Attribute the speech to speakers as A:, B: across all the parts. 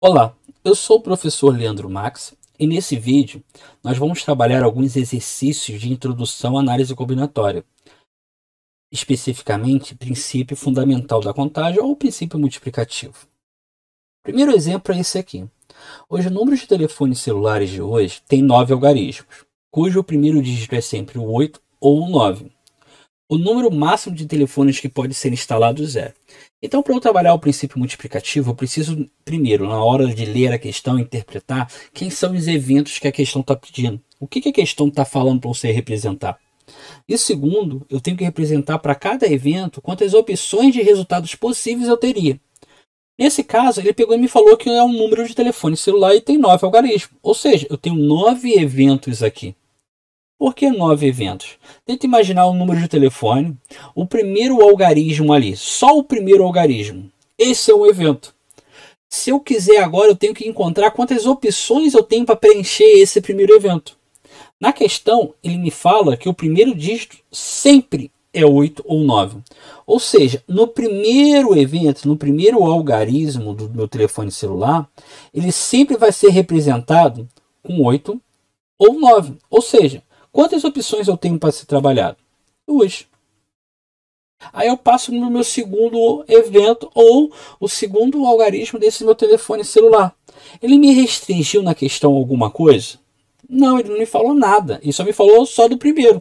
A: Olá, eu sou o professor Leandro Max e nesse vídeo nós vamos trabalhar alguns exercícios de introdução à análise combinatória, especificamente princípio fundamental da contagem ou princípio multiplicativo. O primeiro exemplo é esse aqui. Os números de telefones celulares de hoje têm 9 algarismos, cujo primeiro dígito é sempre o 8 ou o 9. O número máximo de telefones que pode ser instalado é 0. Então, para eu trabalhar o princípio multiplicativo, eu preciso, primeiro, na hora de ler a questão, interpretar quem são os eventos que a questão está pedindo. O que a questão está falando para você representar? E segundo, eu tenho que representar para cada evento quantas opções de resultados possíveis eu teria. Nesse caso, ele pegou e me falou que é um número de telefone celular e tem 9 algarismos. Ou seja, eu tenho 9 eventos aqui. Por que 9 eventos? Tenta imaginar o número de telefone, o primeiro algarismo ali, só o primeiro algarismo. Esse é um evento. Se eu quiser agora, eu tenho que encontrar quantas opções eu tenho para preencher esse primeiro evento. Na questão, ele me fala que o primeiro dígito sempre é 8 ou 9. Ou seja, no primeiro evento, no primeiro algarismo do meu telefone celular, ele sempre vai ser representado com 8 ou 9. Ou seja, quantas opções eu tenho para ser trabalhado? 2. Aí eu passo no meu segundo evento ou o segundo algarismo desse meu telefone celular. Ele me restringiu na questão alguma coisa? Não, ele não me falou nada. Ele só me falou só do primeiro.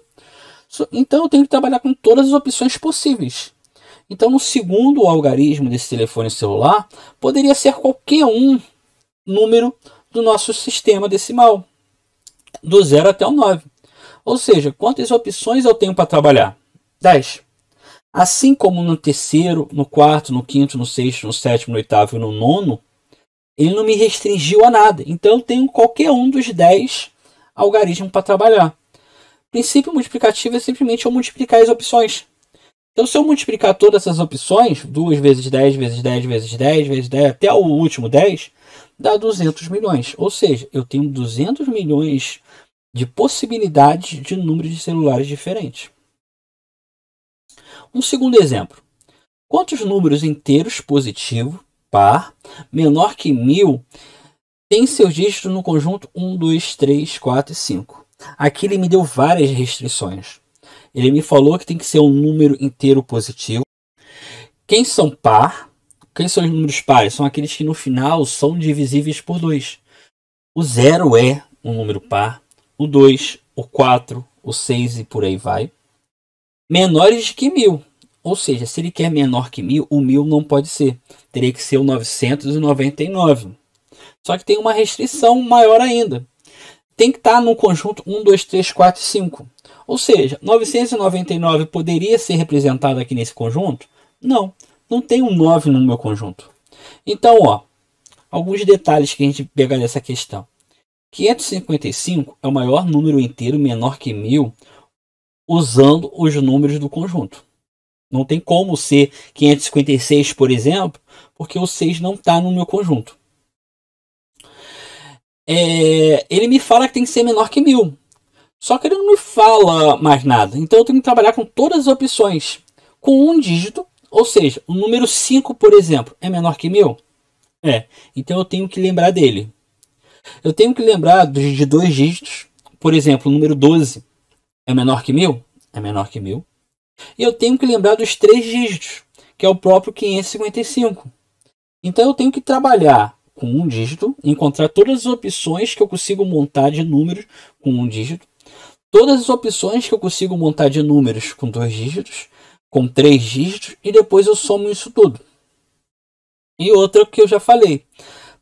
A: Então eu tenho que trabalhar com todas as opções possíveis. Então no segundo algarismo desse telefone celular, poderia ser qualquer um número do nosso sistema decimal, do 0 até o 9. Ou seja, quantas opções eu tenho para trabalhar? 10. Assim como no terceiro, no quarto, no quinto, no sexto, no sétimo, no oitavo e no nono, ele não me restringiu a nada. Então eu tenho qualquer um dos 10 algarismos para trabalhar. O princípio multiplicativo é simplesmente eu multiplicar as opções. Então se eu multiplicar todas essas opções, 2 vezes 10, vezes 10, vezes 10, vezes 10, até o último 10, dá 200 milhões. Ou seja, eu tenho 200 milhões de possibilidades de números de celulares diferentes. Um segundo exemplo. Quantos números inteiros positivos, par, menor que 1000, tem seus dígitos no conjunto 1, 2, 3, 4 e 5? Aqui ele me deu várias restrições. Ele me falou que tem que ser um número inteiro positivo. Quem são par? Quem são os números pares? São aqueles que no final são divisíveis por 2. O 0 é um número par. O 2, o 4, o 6 e por aí vai. Menores que 1000. Ou seja, se ele quer menor que 1000, o 1000 não pode ser. Teria que ser o 999. Só que tem uma restrição maior ainda. Tem que estar no conjunto 1, 2, 3, 4 e 5. Ou seja, 999 poderia ser representado aqui nesse conjunto? Não, não tem um 9 no meu conjunto. Então, alguns detalhes que a gente pega dessa questão. 555 é o maior número inteiro menor que 1000 usando os números do conjunto. Não tem como ser 556, por exemplo, porque o 6 não está no meu conjunto. Ele me fala que tem que ser menor que 1000. Só que ele não me fala mais nada. Então eu tenho que trabalhar com todas as opções. Com um dígito, ou seja, o número 5, por exemplo, é menor que 1000? É. Então eu tenho que lembrar dele. Eu tenho que lembrar de 2 dígitos. Por exemplo, o número 12 é menor que 1000? É menor que 1000. E eu tenho que lembrar dos 3 dígitos, que é o próprio 555. Então eu tenho que trabalhar com um dígito, encontrar todas as opções que eu consigo montar de números com um dígito, todas as opções que eu consigo montar de números com 2 dígitos, com 3 dígitos, e depois eu somo isso tudo. E outra que eu já falei,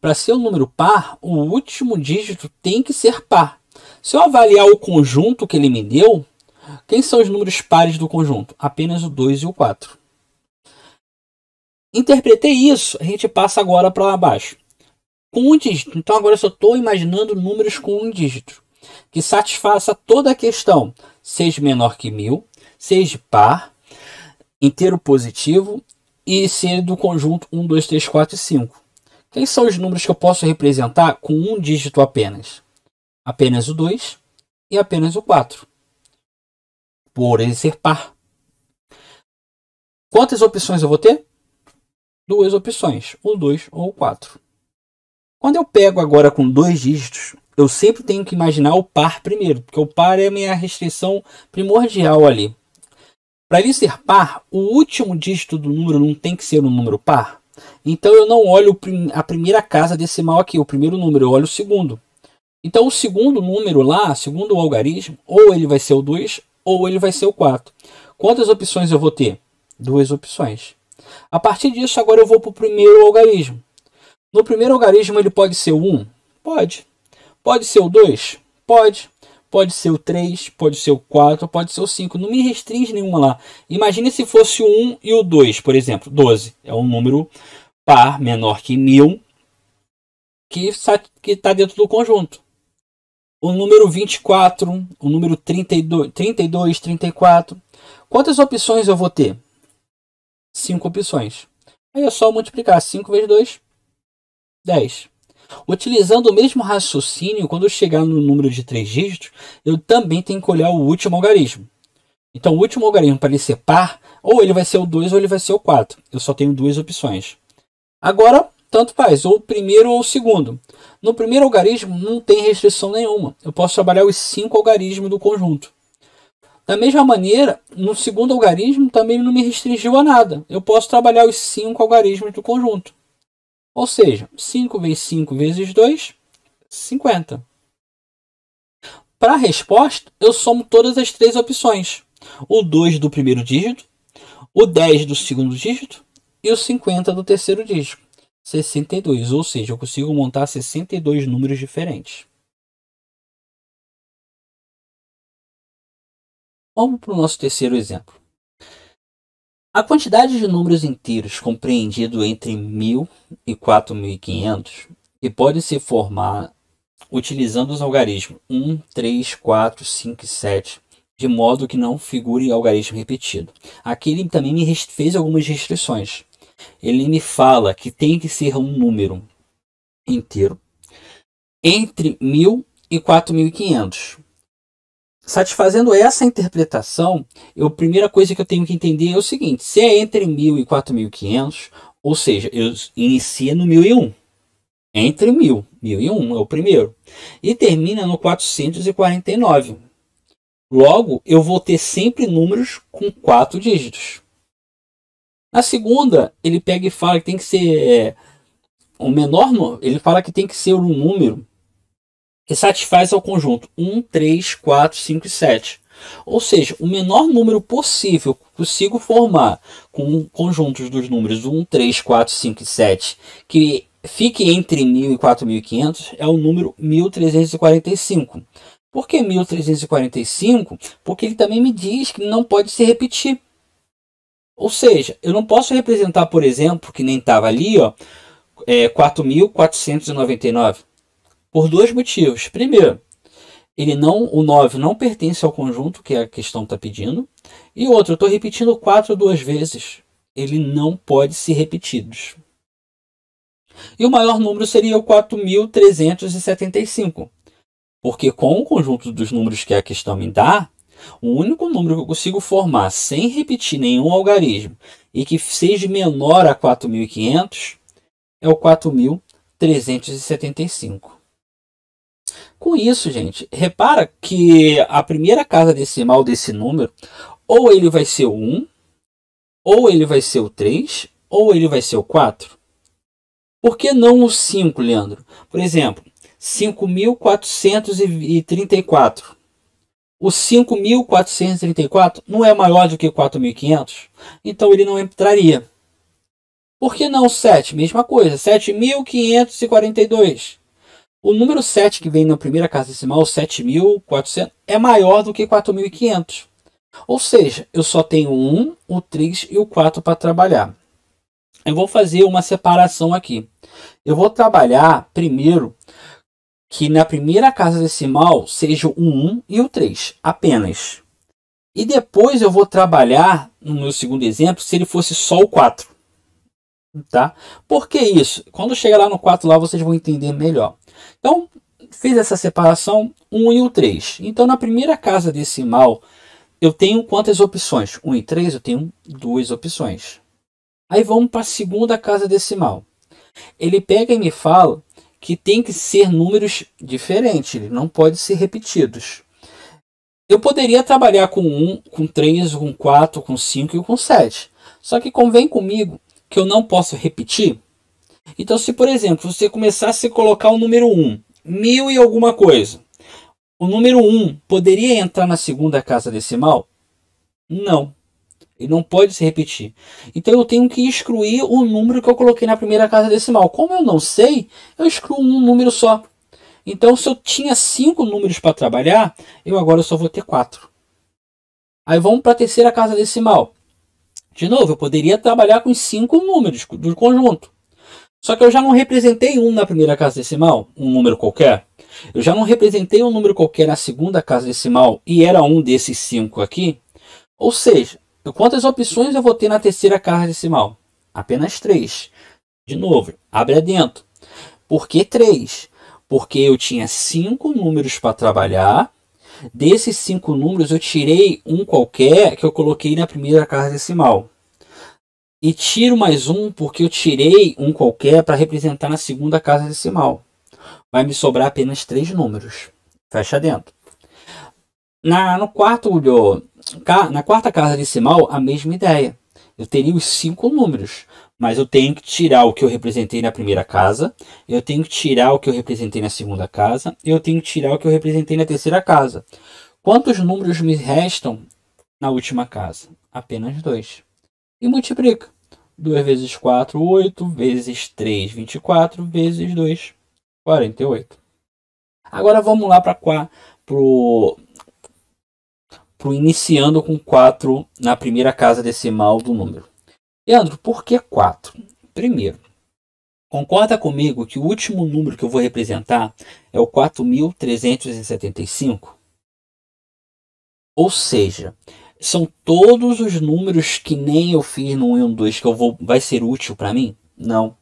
A: para ser um número par, o último dígito tem que ser par. Se eu avaliar o conjunto que ele me deu, quem são os números pares do conjunto? Apenas o 2 e o 4. Interpretei isso, a gente passa agora para baixo. Com um dígito. Então agora eu só estou imaginando números com um dígito, que satisfaça toda a questão, seja menor que 1000, seja par, inteiro positivo e ser do conjunto 1, 2, 3, 4 e 5. Quem são os números que eu posso representar com um dígito apenas? Apenas o 2 e apenas o 4. Por ele ser par. Quantas opções eu vou ter? 2 opções, o 2 ou o 4. Quando eu pego agora com 2 dígitos, eu sempre tenho que imaginar o par primeiro, porque o par é a minha restrição primordial ali. Para ele ser par, o último dígito do número não tem que ser um número par. Então eu não olho a primeira casa decimal aqui, o primeiro número, eu olho o segundo. Então o segundo número lá, segundo o algarismo, ou ele vai ser o 2 ou ele vai ser o 4. Quantas opções eu vou ter? 2 opções. A partir disso, agora eu vou para o primeiro algarismo. No primeiro algarismo ele pode ser o 1? Pode. Pode ser o 2? Pode. Pode ser o 3, pode ser o 4, pode ser o 5. Não me restringe nenhuma lá. Imagine se fosse o 1 e o 2, por exemplo. 12 é um número par menor que 1000 que está dentro do conjunto. O número 24, o número 32, 34. Quantas opções eu vou ter? 5 opções. Aí é só multiplicar 5 vezes 2, 10. Utilizando o mesmo raciocínio, quando eu chegar no número de 3 dígitos, eu também tenho que olhar o último algarismo. Então, o último algarismo, para ele ser par, ou ele vai ser o 2 ou ele vai ser o 4. Eu só tenho 2 opções. Agora, tanto faz, ou o primeiro ou o segundo. No primeiro algarismo, não tem restrição nenhuma. Eu posso trabalhar os 5 algarismos do conjunto. Da mesma maneira, no segundo algarismo, também não me restringiu a nada. Eu posso trabalhar os 5 algarismos do conjunto. Ou seja, 5 vezes 5 vezes 2, 50. Para a resposta, eu somo todas as 3 opções. O 2 do primeiro dígito, o 10 do segundo dígito e o 50 do terceiro dígito. 62, ou seja, eu consigo montar 62 números diferentes. Vamos para o nosso terceiro exemplo. A quantidade de números inteiros compreendido entre 1000 e 4500 e pode se formar utilizando os algarismos 1, 3, 4, 5 e 7, de modo que não figure algarismo repetido. Aqui ele também me fez algumas restrições. Ele me fala que tem que ser um número inteiro entre 1000 e 4500. Satisfazendo essa interpretação, a primeira coisa que eu tenho que entender é o seguinte: se é entre 1000 e 4500, ou seja, eu inicia no 1001. Entre 1000, 1001 é o primeiro, e termina no 449. Logo, eu vou ter sempre números com 4 dígitos. Na segunda, ele pega e fala que tem que ser o menor, ele fala que tem que ser um número que satisfaz ao conjunto 1, 3, 4, 5 e 7. Ou seja, o menor número possível que consigo formar com conjuntos dos números 1, 3, 4, 5 e 7, que fique entre 1000 e 4500, é o número 1345. Por que 1345? Porque ele também me diz que não pode se repetir. Ou seja, eu não posso representar, por exemplo, que nem estava ali, 4.499, por 2 motivos. Primeiro, o 9 não pertence ao conjunto que a questão está pedindo. E outro, eu estou repetindo 4 2 vezes. Ele não pode ser repetido. E o maior número seria o 4.375. Porque com o conjunto dos números que a questão me dá, o único número que eu consigo formar sem repetir nenhum algarismo e que seja menor a 4.500 é o 4.375. Com isso, gente, repara que a primeira casa decimal desse número, ou ele vai ser o 1, ou ele vai ser o 3, ou ele vai ser o 4. Por que não o 5, Leandro? Por exemplo, 5.434. O 5.434 não é maior do que 4.500, então ele não entraria. Por que não o 7? Mesma coisa, 7.542. O número 7 que vem na primeira casa decimal, 7.400, é maior do que 4.500. Ou seja, eu só tenho o 1, o 3 e o 4 para trabalhar. Eu vou fazer uma separação aqui. Eu vou trabalhar primeiro que na primeira casa decimal seja o 1 e o 3, apenas. E depois eu vou trabalhar, no meu segundo exemplo, se ele fosse só o 4. Tá? Por que isso? Quando chegar lá no 4, lá vocês vão entender melhor. Então, fiz essa separação, 1 e o 3. Então, na primeira casa decimal, eu tenho quantas opções? 1 e 3, eu tenho 2 opções. Aí vamos para a segunda casa decimal. Ele pega e me fala que tem que ser números diferentes, eles não podem ser repetidos. Eu poderia trabalhar com 1, com 3, com 4, com 5 e com 7. Só que convém comigo que eu não posso repetir. Então, se por exemplo, você começasse a colocar o número 1, 1000 e alguma coisa, o número 1 poderia entrar na segunda casa decimal? Não. Ele não pode se repetir. Então eu tenho que excluir o número que eu coloquei na primeira casa decimal. Como eu não sei, eu excluo um número só. Então se eu tinha 5 números para trabalhar, eu agora só vou ter 4. Aí vamos para a terceira casa decimal. De novo, eu poderia trabalhar com 5 números do conjunto. Só que eu já não representei um na primeira casa decimal, um número qualquer. Eu já não representei um número qualquer na segunda casa decimal e era um desses 5 aqui. Ou seja, quantas opções eu vou ter na terceira casa decimal? Apenas 3. De novo, abre adentro. Por que 3? Porque eu tinha 5 números para trabalhar. Desses 5 números eu tirei um qualquer que eu coloquei na primeira casa decimal. E tiro mais um porque eu tirei um qualquer para representar na segunda casa decimal. Vai me sobrar apenas 3 números. Fecha dentro. Na quarta casa decimal, a mesma ideia. Eu teria os 5 números, mas eu tenho que tirar o que eu representei na primeira casa, eu tenho que tirar o que eu representei na segunda casa, e eu tenho que tirar o que eu representei na terceira casa. Quantos números me restam na última casa? Apenas 2. E multiplica. 2 vezes 4, 8, vezes 3, 24, vezes 2, 48. Agora vamos lá para o iniciando com 4 na primeira casa decimal do número. Leandro, por que 4? Primeiro, concorda comigo que o último número que eu vou representar é o 4.375? Ou seja, são todos os números que nem eu fiz no 1 e no 2 que vai ser útil para mim? Não.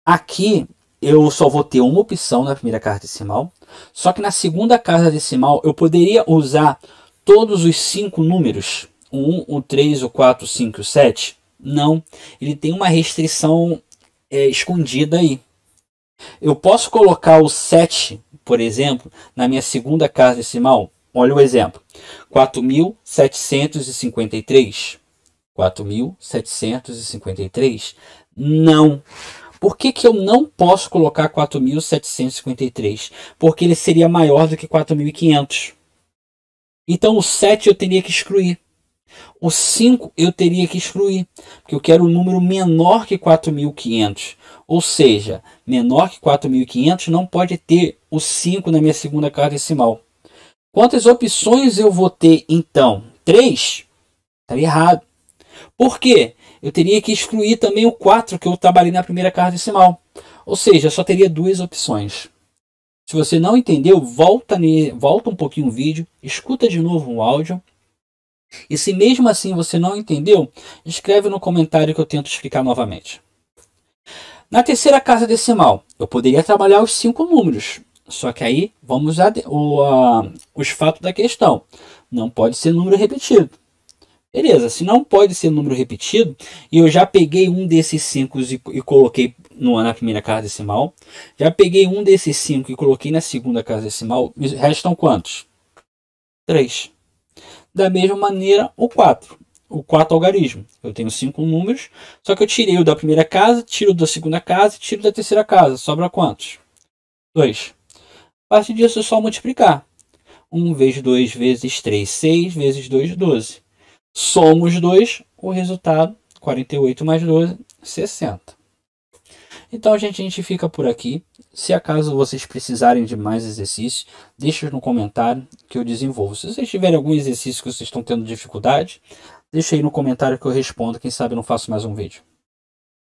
A: Aqui eu só vou ter uma opção na primeira casa decimal, só que na segunda casa decimal eu poderia usar todos os 5 números, o 1, o 3, o 4, o 5 e o 7? Não, ele tem uma restrição escondida aí. Eu posso colocar o 7, por exemplo, na minha segunda casa decimal. Olha o exemplo, 4.753. 4.753? Não. Por que eu não posso colocar 4.753? Porque ele seria maior do que 4.500. Então o 7 eu teria que excluir. O 5 eu teria que excluir. Porque eu quero um número menor que 4.500. Ou seja, menor que 4.500 não pode ter o 5 na minha segunda casa decimal. Quantas opções eu vou ter então? 3? Estaria errado. Por quê? Eu teria que excluir também o 4 que eu trabalhei na primeira casa decimal. Ou seja, eu só teria 2 opções. Se você não entendeu, volta um pouquinho o vídeo, escuta de novo o áudio. E se mesmo assim você não entendeu, escreve no comentário que eu tento explicar novamente. Na terceira casa decimal, eu poderia trabalhar os 5 números. Só que aí vamos os fatos da questão. Não pode ser número repetido. Beleza, se não pode ser número repetido, e eu já peguei um desses 5 e coloquei na primeira casa decimal, já peguei um desses 5 e coloquei na segunda casa decimal, restam quantos? 3. Da mesma maneira, o 4. O 4 algarismo. Eu tenho 5 números, só que eu tirei o da primeira casa, tiro da segunda casa e tiro da terceira casa. Sobra quantos? 2. A partir disso é só multiplicar. 1 vezes 2 vezes 3, 6 vezes 2, 12. Somos 2, o resultado, 48 mais 12, 60. Então, gente, a gente fica por aqui. Se acaso vocês precisarem de mais exercícios, deixe no comentário que eu desenvolvo. Se vocês tiverem algum exercício que vocês estão tendo dificuldade, deixe aí no comentário que eu respondo. Quem sabe eu não faço mais um vídeo.